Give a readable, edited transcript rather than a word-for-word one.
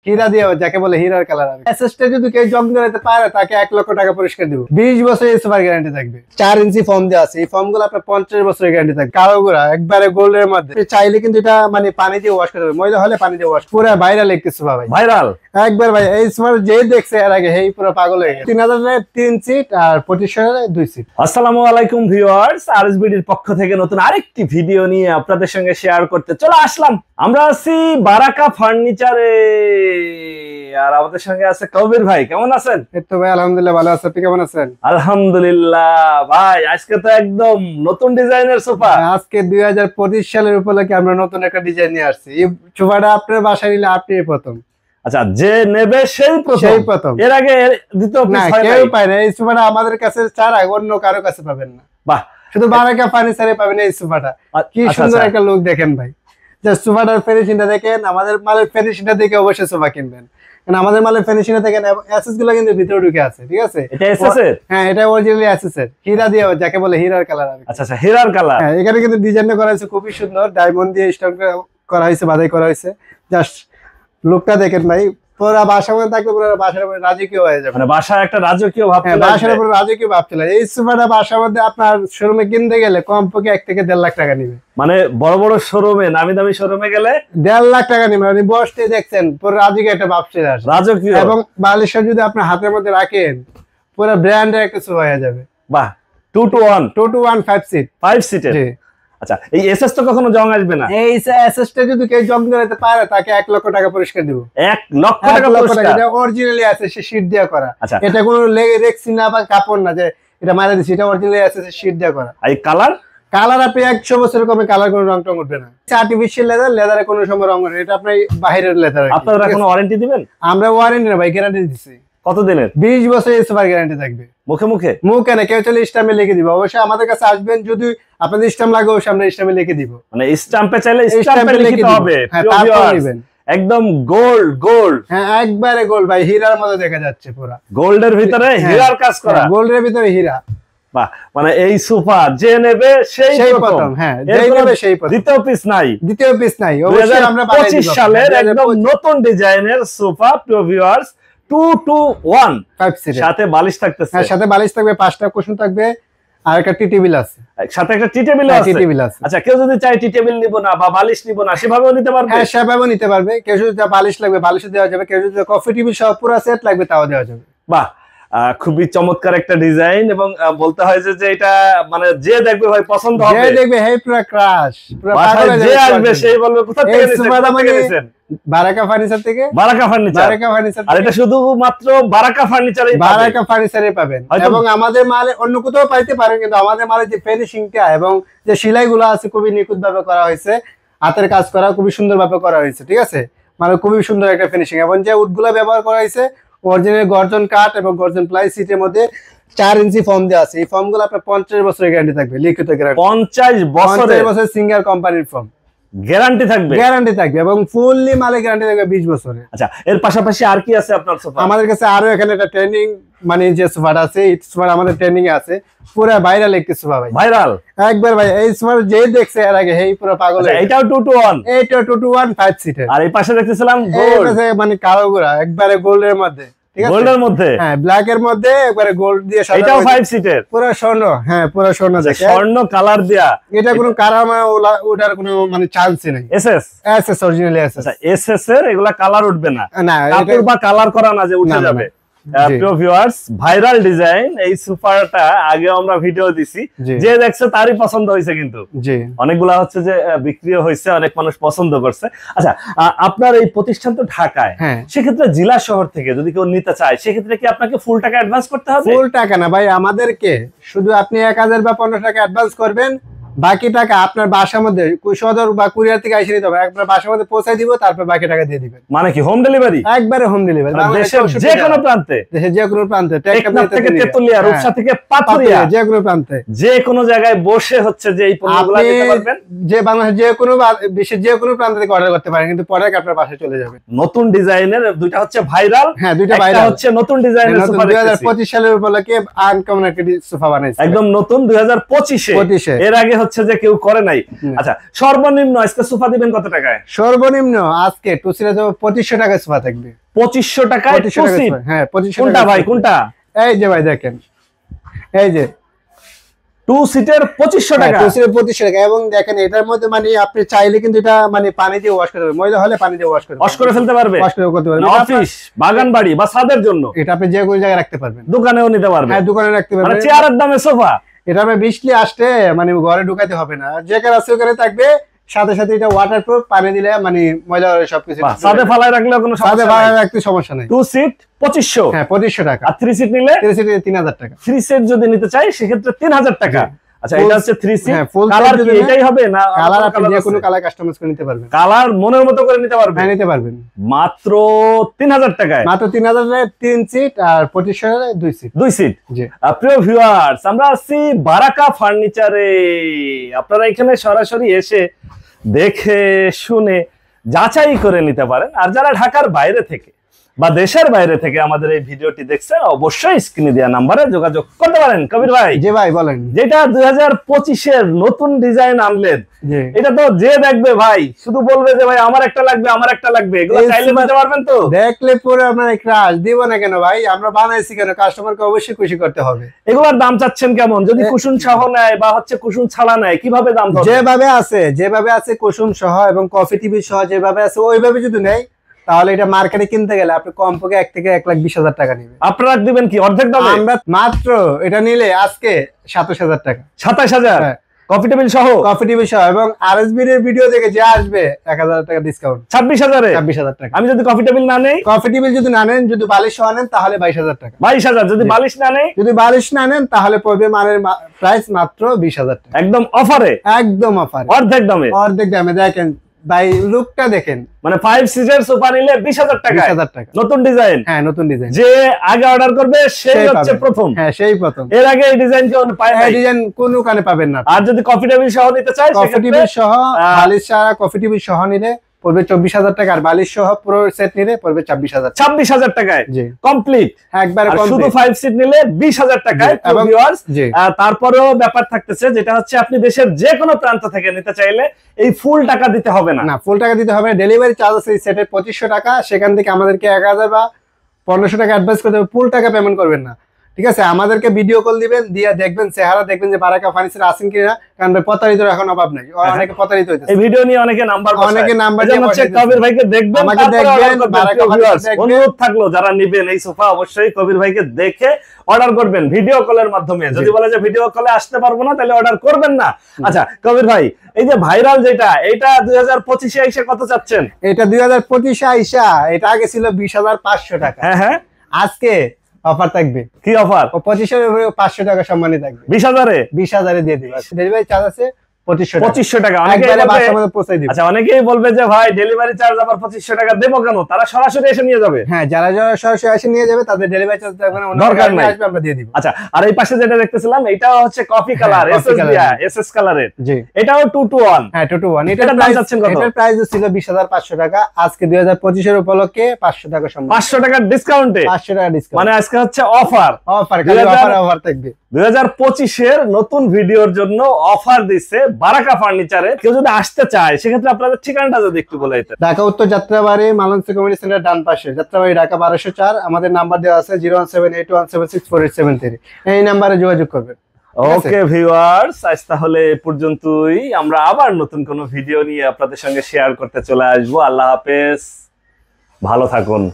হীরা দিয়ে যাকে বলে হীরার কালার। এসএসটা যদি কেউ জং ধরাতে পারে তাকে 1 লক্ষ টাকা পুরস্কার দিব। 20 বছর এই সুপার গ্যারান্টি থাকবে। 4 ইঞ্চি ফর্ম দেওয়া আছে, এই ফর্ম গুলো আপনার 50 বছরের গ্যারান্টি থাকবে। কালো গুড়া একবারে গোল্ডের মধ্যে, চাইলে কিন্তু এটা মানে পানি দিয়ে ওয়াশ করতে হবে, ময়লা হলে পানি দিয়ে ওয়াশ। পুরো ভাইরাল একটি সোফা ভাই, ভাইরাল একবার ভাই। এই সোফা যে দেখছে এর আগে এই পুরো পাগল হয়ে গেছে। 3000 3 সিট আর 2500 2 সিট। আসসালামু আলাইকুম ভিউয়ার্স, আরএসবিডির পক্ষ থেকে নতুন আরেকটি ভিডিও নিয়ে আপনাদের সঙ্গে শেয়ার করতে চলে আসলাম। আমরা আছি বারাকা ফার্নিচারে, আর আমাদের সঙ্গে আছে কবির ভাই। কেমন আছেন? এই তো ভাই আলহামদুলিল্লাহ ভালো আছি, আপনি কেমন আছেন? আলহামদুলিল্লাহ ভাই, আজকে তো একদম নতুন ডিজাইনের সোফা। আজকে 2025 সালের উপলক্ষে আমরা নতুন একটা ডিজাইন নিয়ে আসছি। এই সোফাটা আপনার বাসায় নিলে আপনিই প্রথম। আচ্ছা, যে নেবে সেই প্রথম। এর আগে দ্বিতীয় পিস হয় না, কেউ পায় না। এই সোফাটা আমাদের কাছে ছাড়া অন্য কারো কাছে পাবেন না। বাহ, শুধু বারাকা ফার্নিচারে পাবেন এই সোফাটা। কি সুন্দর একটা লুক দেখেন ভাই। যে সোফাটার ফিনিশিংটা দেখেন, আমাদের মালের ফিনিশিংটা দেখে অবশ্যই সোফা কিনবেন, কারণ আমাদের মালের ফিনিশিংটা দেখেন। এসএস গুলো কিন্তু ভিতরে ঢুকে আছে, ঠিক আছে? এটা এসএস এর? হ্যাঁ, এটা অরিজিনালি এসএস এর, হীরা দিয়ে যাকে বলে হীরার কালার। আচ্ছা আচ্ছা, হীরার কালার। হ্যাঁ, এখানে কিন্তু ডিজাইনটা করা হয়েছে খুবই সুন্দর, ডায়মন্ড দিয়ে স্টোন করা হয়েছে, বাধাই করা হয়েছে। জাস্ট লুকটা দেখেন ভাই, পুরো বাসার মধ্যে থাকলে পুরো বাসার উপরে রাজকীয় হয়ে যাবে। মানে বাসায় একটা রাজকীয় ভাব, বাসার উপরে রাজকীয় ভাব চলে। এই সোফাটা বাসার মধ্যে আপনার শোরুমে কিনতে গেলে কমপক্ষে 1 থেকে 1.5 লাখ টাকা নিবে। মানে বড় বড় শোরুমে, নামি দামি শোরুমে গেলে 1.5 লাখ টাকা নিবে। আপনি বসতে দেখছেন পুরো রাজকীয় একটা ভাব চলে আসে, রাজকীয়। এবং বালিশটা যদি আপনার হাতের মধ্যে রাখেন পুরো ব্র্যান্ডের একটা সোফা হয়ে যাবে। বাহ, 2 to 1 5 সিট, 5 সিটের। আচ্ছা, এই এসএস তো কখনো জং আসবে না? এই এসএসটা যদি কেউ জং ধরাতে পারে তাকে 1 লক্ষ টাকা পুরস্কার দিব। 1 লক্ষ টাকা পুরস্কার। এটা অরিজিনালি এসএস শীট দেয়া করা। আচ্ছা, এটা কোনো রেক্সিন না বা কাপড় না যে এটা মারা দিছি, এটা অরিজিনালি এসএস শীট দেয়া করা। এই কালার আপনি 100 বছরের কমে কালার কোনো রং টং উঠবে না। আর্টিফিশিয়াল লেদারে কোনো সময় রং উঠবে, এটা আপনি বাইরের লেদার। আপনারা কোনো ওয়ারেন্টি দিবেন? আমরা ওয়ারেন্টি না ভাই, গ্যারান্টি দিচ্ছি। কত দিনের? 20 বছরের সুপার গ্যারান্টি থাকবে। মুখে না, কেউ চলে স্ট্যাম্পে লিখে দিব। অবশ্যই আমাদের কাছে আসবেন, যদি আপনাদের স্ট্যাম্প লাগে অবশ্যই আমরা স্ট্যাম্পে লিখে দিব। মানে স্ট্যাম্পে চাইলে স্ট্যাম্পে লিখতে হবে। হ্যাঁ, তারপর নেবেন। একদম গোল্ড। হ্যাঁ, একবারে গোল্ড ভাই, হীরার মতো দেখা যাচ্ছে। পুরো গোল্ডের ভিতরে হীরার কাজ করা। গোল্ডের ভিতরে হীরা। বাহ, মানে এই সোফা যে নেবে সেই প্রথম। হ্যাঁ, যে নেবে সেই প্রথম। দ্বিতীয় পিস নাই। অবশ্যই আমরা 2025 সালের একদম নতুন ডিজাইনের সোফা প্রিয় ভিউয়ার্স, 2 to 1 5 সিটের। সাথে বালিশ থাকতেছে। হ্যাঁ, সাথে বালিশ থাকবে, 5টা কুশন থাকবে, আর একটা টি টেবিল আছে। সাথে একটা টি টেবিল আছে। আচ্ছা, কেউ যদি চায় টি টেবিল নিব না বা বালিশ নিব না, সেভাবেও নিতে পারবে? হ্যাঁ, সেভাবেও নিতে পারবে। কেউ যদি বালিশ লাগবে বালিশও দেওয়া যাবে, কেউ যদি কফি টেবিল সহ পুরো সেট লাগবে তাও দেওয়া যাবে। বাহ, খুবই চমৎকার একটা ডিজাইন। এবং বলতে হয় যে এটা মানে যে দেখবে ভাই পছন্দ হবে, যে দেখবে হেই পুরো ক্রাশ, পুরো পাগল হয়ে যে আসবে সেই বলবে কোথা থেকে নিছেন? বারাকা ফার্নিচার থেকে। বারাকা ফার্নিচার। আর এটা শুধুমাত্র বারাকা ফার্নিচারে পাবেন। এবং আমাদের মালে অন্য কোথাও পাইতে পারেন, কিন্তু আমাদের মালে যে ফিনিশিংটা এবং যে সেলাইগুলো আছে খুবই নিখুঁত ভাবে করা হয়েছে, হাতের কাজ করা খুবই সুন্দর ভাবে করা হয়েছে, ঠিক আছে? মানে খুবই সুন্দর একটা ফিনিশিং। এবং যে উডগুলো ব্যবহার করা হয়েছে অরিজিনাল গর্জন কাঠ এবং গর্জন প্লাই। সিটের মধ্যে 4 ইঞ্চি ফর্ম দেওয়া আছে। এই ফর্মগুলো আপনার 50 বছরের গ্যারান্টি থাকবে, লিখিত গ্যারান্টি। 50 বছর সিঙ্গার কোম্পানির ফর্ম গ্যারান্টি থাকবে এবং ফুললি মালে গ্যারান্টি থাকবে 20 বছরের। আচ্ছা, এর পাশাপাশি আর কি আছে আপনার সোফা? আমাদের কাছে আরো এখানে একটা ট্রেন্ডিং মানে যে সোফাটা আছে, এই সোফাটা আমাদের ট্রেন্ডিং এ আছে। পুরো ভাইরাল একটি সোফা ভাই, ভাইরাল একবার ভাই। এই সোফাটা যে দেখছে এর আগে এই পুরো পাগল। এটাও 2 to 1। এইটা 2 to 1 5 সিটের। আর এই পাশে দেখতেছিলাম গোল্ড, মানে কালো গোড়া একবারে গোল্ডের মধ্যে, ঠিক আছে? গোল্ডের মধ্যে, হ্যাঁ, ব্ল্যাক এর মধ্যে একবারে গোল্ড দিয়ে সাজানো। এটাও 5 সিটের, পুরো স্বর্ণ। হ্যাঁ, পুরো স্বর্ণ দেখে, স্বর্ণ কালার দেয়া। এটা কোনো কারামা ওটার কোনো মানে চান্সই নাই। SS originally SS. আচ্ছা, এসএস এর এগুলা কালার উঠবে না? না, কাপড় বা কালার করা না যে উঠে যাবে। প্রিয় ভিউয়ার্স, ভাইরাল ডিজাইন এই সোফাটা আগে আমরা ভিডিও দিছি, যে দেখছে তারই পছন্দ হয়েছে। কিন্তু অনেকগুলা হচ্ছে যে বিক্রিও হয়েছে, অনেক মানুষ পছন্দ করছে। আচ্ছা, আপনার এই প্রতিষ্ঠান তো ঢাকায়, সেক্ষেত্রে জেলা শহর থেকে যদি কেউ নিতে চায় সেক্ষেত্রে কি আপনাকে ফুল টাকা অ্যাডভান্স করতে হবে? ফুল টাকা না ভাই, আমাদেরকে শুধু আপনি 1000 বা 1500 টাকা অ্যাডভান্স করবেন, বাকি টাকা আপনার বাসার মধ্যে সদর বা কুরিয়ার থেকে এসে নিতে হবে। আপনার বাসার মধ্যে পৌঁছায় দিব, তারপর বাকি টাকা দিয়ে দিবেন। মানে কি হোম ডেলিভারি? একবারে হোম ডেলিভারি, দেশের যে কোনো প্রান্তে। দেশের যে কোনো প্রান্তে, টেকনাফ থেকে তেতুলিয়া, রূপসা থেকে পাথুরিয়া, যে কোনো প্রান্তে, যে কোনো জায়গায় বসে হচ্ছে যে এই পণ্যগুলো নিতে পারবেন। যে বাংলাদেশের যে কোনো বিশ্বের যে কোনো প্রান্ত থেকে অর্ডার করতে পারেন, কিন্তু পরে আপনার বাসায় চলে যাবে। নতুন ডিজাইনের দুইটা হচ্ছে ভাইরাল। হ্যাঁ, দুইটা ভাইরাল হচ্ছে নতুন ডিজাইনের সোফা। 2025 সালের উপলক্ষে আনকমন একটা সোফা বানাইছে, একদম নতুন 2025 এর আগে হচ্ছে যে কেউ করে নাই। আচ্ছা, সর্বনিম্ন আজকে সোফা দিবেন কত টাকায়? সর্বনিম্ন আজকে টু সিটে তো 2500 টাকায় সোফা থাকবে। 2500 টাকায় টু সিট? হ্যাঁ 2500। কোনটা ভাই, কোনটা? এই যে ভাই দেখেন, এই যে টু সিটের 2500 টাকা। টু সিটের 2500 টাকা। এবং দেখেন এটার মধ্যে মানে আপনি চাইলে কিন্তু এটা মানে পানি দিয়ে ওয়াশ করতে পারবেন, ময়লা হলে পানি দিয়ে ওয়াশ করে ফেলতে পারবে, ওয়াশ করে করতে পারবেন। অফিস, বাগান বাড়ি বা ছাদের জন্য এটা আপনি যে কোনো জায়গায় রাখতে পারবেন, দোকানেও নিতে পারবেন। হ্যাঁ দোকানে রাখতে পারবেন। মানে চেয়ারের দামে সোফা। এটা আপনি বৃষ্টি আসতে মানে ঘরে ঢুকাতে হবে না, যেখানে আছে ওখানে থাকবে, সাথে সাথে এটা ওয়াটারপ্রুফ, পানি দিলে মানে ময়লা হলে সবকিছু ছাদে ফালায় রাখলেও কোনো সাথে সমস্যা ফালায় নাই। রাখতে সমস্যা নাই। টু সিট 2500, হ্যাঁ 2500 টাকা। আর থ্রি সিট নিলে 3 সিটে 3000 টাকা। থ্রি সিট যদি নিতে চাই সেক্ষেত্রে 3000 টাকা। আচ্ছা, এটা হচ্ছে থ্রি সিট। হ্যাঁ ফুল কালার কি এটাই হবে না কালার আপনি যে কোনো কালার কাস্টমাইজ করে নিতে পারবেন, কালার মনের মতো করে নিতে পারবেন? হ্যাঁ নিতে পারবেন মাত্র 3000 টাকায়। মাত্র 3000 এর 3 সিট আর 2500 এর 2 সিট। 2 সিট। জি প্রিয় ভিউয়ার্স, আমরা আছি বারাকা ফার্নিচারে। আপনারা এখানে সরাসরি এসে দেখে শুনে যাচাই করে নিতে পারেন। আর যারা ঢাকার বাইরে থেকে বা দেশের বাইরে থেকে আমাদের এই ভিডিওটি দেখছেন, অবশ্যই স্ক্রিনে দেওয়া নাম্বারে যোগাযোগ করতে পারেন। কবির ভাই, জি ভাই বলেন। যেটা 2025 এর নতুন ডিজাইন আনলেন, জি এটা তো যে দেখবে ভাই শুধু বলবে যে ভাই আমার একটা লাগবে, আমার একটা লাগবে। এগুলো চাইলে নিতে পারবেন তো? দেখলে পরে আমরা ক্রাশ দিব না কেন ভাই, আমরা বানাইছি কেন, কাস্টমারকে অবশ্যই খুশি করতে হবে। এগুলোর দাম চাচ্ছেন কেমন? যদি কুশন সহ নেয় বা হচ্ছে কুশন ছাড়া নেয়, কিভাবে দাম ধরবে? যেভাবে আছে কুসুম সহ এবং কফি টিভি সহ যেভাবে আছে ওইভাবে যদি নেয়, তাহলে এটা মার্কেটে কিনতে গেলে আপনি কমপক্ষে 1 থেকে 1,20,000 টাকা নেবেন। আপনারা দিবেন কি অর্ধেক দামে? আমরা মাত্র এটা নিলে আজকে 27000 টাকা। 27000 কফি টেবিল সহ? কফি টিভি সহ এবং আরএসবি এর ভিডিও দেখে যে আসবে 1000 টাকা ডিসকাউন্ট। 26000 এ? 26000 টাকা। আমি যদি কফি টেবিল না নেই? কফি টেবিল যদি না নেন, যদি বালিশ সহ নেন তাহলে 22000 টাকা। 22000। যদি বালিশ না নেই? যদি বালিশ না নেন তাহলে পড়বে মানের প্রাইস মাত্র 20000 টাকা। একদম অফারে? একদম অফারে, অর্ধেক দামে। অর্ধেক দামে। দেখেন ভাই লুকটা দেখেন, মানে 5 সিটের সোফা নিলে 20000 টাকা। 20000 টাকা নতুন ডিজাইন? হ্যাঁ নতুন ডিজাইন। যে আগে অর্ডার করবে সেই হচ্ছে পাবে। প্রথম? হ্যাঁ সেই প্রথম। এর আগে এই ডিজাইন কেউ পায় না? এই ডিজাইন কোন কানে পাবেন না। আর যদি কফি টেবিল সহ নিতে চাই, কফি টেবিল সহ বালিশ ছাড়া কফি টেবিল সহ নিলে পড়বে 24000 টাকা, আর বালিশ সহ পুরো সেট নিলে পড়বে 26000। 26000 টাকায় জি কমপ্লিট একবারে আর কমপ্লিট। শুধু 5 সিট নিলে 20000 টাকায়। এবং ভিউয়ার্স, জি তারপরেও ব্যাপার থাকতেছে, যেটা হচ্ছে আপনি দেশের যে কোনো প্রান্ত থেকে নিতে চাইলে এই ফুল টাকা দিতে হবে না। না ফুল টাকা দিতে হবে, ডেলিভারি চার্জ আছে এই সেটের 2500 টাকা, সেখান থেকে আমাদেরকে 1000 বা 1500 টাকা অ্যাডভান্স করতে হবে, ফুল টাকা পেমেন্ট করবেন না। ঠিক আছে, আমাদেরকে ভিডিও কল দিবেন, দিয়ে দেখবেন চেহারা, দেখবেন যে বারাকা ফার্নিচার আছেন কিনা, কারণ ভাই প্রতারিত এখন অভাব নাই, অনেকে প্রতারিত হইতেছে। এই ভিডিও নিয়ে অনেকে নাম্বার বসায়, অনেকে নাম্বার এজন্য হচ্ছে কবির ভাইকে দেখবেন, আমাকে তারপরে দেখবেন, order করবেন। বারাকা Viewers, দেখবেন। অনুরোধ থাকলো যারা নিবেন এই সোফা অবশ্যই কবির ভাইকে দেখে অর্ডার করবেন ভিডিও কলের মাধ্যমে। যদি বলে যে ভিডিও কলে আসতে পারবো না, তাহলে অর্ডার করবেন না। আচ্ছা কবির ভাই, এই যে ভাইরাল যেটা, এটা 2025 এ এসে কত চাচ্ছেন? এটা 2025 আইসা, এটা আগে ছিল 20500 টাকা। হ্যাঁ হ্যাঁ, আজকে অফার থাকবে। কি অফার? 2500 এর উপরে 500 টাকা সম্মানী থাকবে। 20000 এ? 20000 এ দিয়ে দিবা। ডেলিভারি চার্জ আছে 2500 টাকা। অনেকেই একবারে বলবে, বাসার মধ্যে পৌঁছে দিবে। আচ্ছা অনেকেই বলবে যে ভাই ডেলিভারি চার্জ আবার 2500 টাকা দেবো কেন? তারা সরাসরি এসে নিয়ে যাবে। হ্যাঁ যারা যারা সরাসরি এসে নিয়ে যাবে তাদের ডেলিভারি চার্জ থাকবে না, দরকার নাই, আসবে আমরা দিয়ে দিব। আচ্ছা, আর এই পাশে যেটা দেখতেছিলাম এটা হচ্ছে কফি কালার, এসএস কালারের। জি এটাও 2 to 1। হ্যাঁ 2 to 1। এটার দাম যাচ্ছেন কত? এটার প্রাইস ছিল 20500 টাকা, আজকে 2025 এর উপলক্ষে 500 টাকা সম্মান। 500 টাকার ডিসকাউন্টে? 500 টাকা ডিসকাউন্ট, মানে আজকে হচ্ছে অফার। অফার খালি অফার থাকবে। 2025 এর নতুন ভিডিওর জন্য অফার দিচ্ছে বারাকা ফার্নিচারে। কেউ যদি আসতে চায় সেক্ষেত্রে আপনাদের ঠিকানাটা যদি একটু বলে দিতেন। ঢাকা উত্তর যাত্রাবাড়ি মালঞ্চ কমিউনিটি সেন্টার ডান পাশে, যাত্রাবাড়ি ঢাকা 1204। আমাদের নাম্বার দেওয়া আছে 01781764873। এই নাম্বারে যোগাযোগ করবেন। ওকে ভিউয়ার্স, আজ তাহলে এ পর্যন্তই। আমরা আবার নতুন কোনো ভিডিও নিয়ে আপনাদের সঙ্গে শেয়ার করতে চলে আসবো। আল্লাহ হাফেজ, ভালো থাকুন।